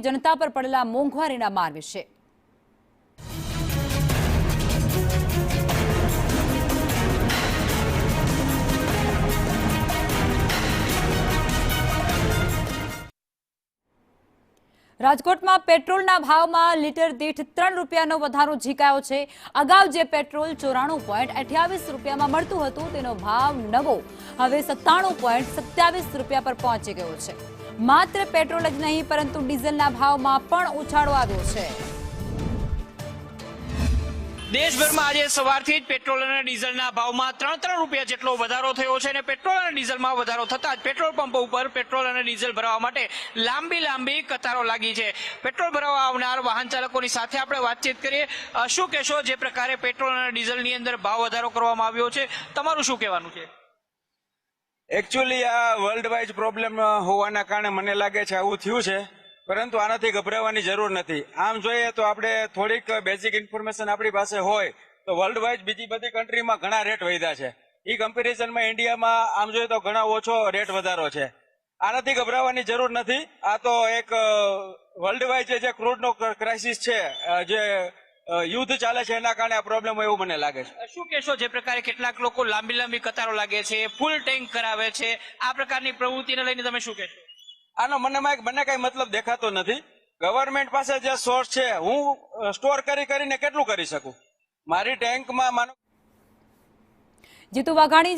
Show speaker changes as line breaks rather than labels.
જનતા પર પડેલા મોંઘવારીના માર વિશે। રાજકોટમાં પેટ્રોલના ભાવમાં લીટર દીઠ 3 રૂપિયાનો વધારો ઝીકાયો છે। અગાઉ જે પેટ્રોલ 94.28 રૂપિયામાં મળતું હતું તેનો ભાવ નવો હવે 97.27 રૂપિયા પર પહોંચી ગયો છે। માત્ર પેટ્રોલ જ નહીં પરંતુ ડીઝલના ભાવમાં પણ ઉછાળો આવ્યો છે।
દેશભરમાં આજે સવારથી જ પેટ્રોલ અને ડીઝલના ભાવમાં 3 રૂપિયા જેટલો વધારો થયો છે અને પેટ્રોલ અને ડીઝલમાં વધારો થતાં જ પેટ્રોલ પંપ ઉપર પેટ્રોલ અને ડીઝલ ભરાવવા માટે લાંબી કતારો લાગી છે। પેટ્રોલ ભરાવવા આવનાર વાહન ચાલકોની સાથે આપણે વાતચીત કરીએ। શું કહેશો, જે પ્રકારે પેટ્રોલ અને ડીઝલની અંદર ભાવ વધારો કરવામાં આવ્યો છે, તમારું શું કહેવાનું છે?
એકચ્યુઅલી આ વર્લ્ડ વાઇડ પ્રોબ્લેમ હોવાના કારણે મને લાગે છે આવું થયું છે, પરંતુ આનાથી ગભરાવાની જરૂર નથી। આમ જોઈએ તો આપણે થોડીક બેઝિક ઇન્ફોર્મેશન આપણી પાસે હોય તો વર્લ્ડ વાઇડ બીજી બધી કન્ટ્રીમાં ઘણા રેટ વધ્યા છે। એ કમ્પેરિઝનમાં ઇન્ડિયામાં આમ જોઈએ તો ઘણા ઓછો રેટ વધારો છે। આનાથી ગભરાવાની જરૂર નથી। આ તો એક વર્લ્ડ વાઇડ જે ક્રૂડનો ક્રાઇસિસ છે, જે યુદ્ધ ચાલે છે એના કારણે આ પ્રોબ્લેમ હોય એવું મને લાગે છે।
શું કહેશો, જે પ્રકારે કેટલાક લોકો લાંબી કતારો લાગે છે, ફૂલ ટેન્ક કરાવે છે, આ પ્રકારની પ્રવૃત્તિને લઈને તમે શું કહેશો?
આનો મને કઈ મતલબ દેખાતો નથી। ગવર્મેન્ટ પાસે જે સોર્સ છે, હું સ્ટોર કરીને કેટલું કરી શકું? મારી ટેન્કમાં માનો
જીતુ વાઘાણી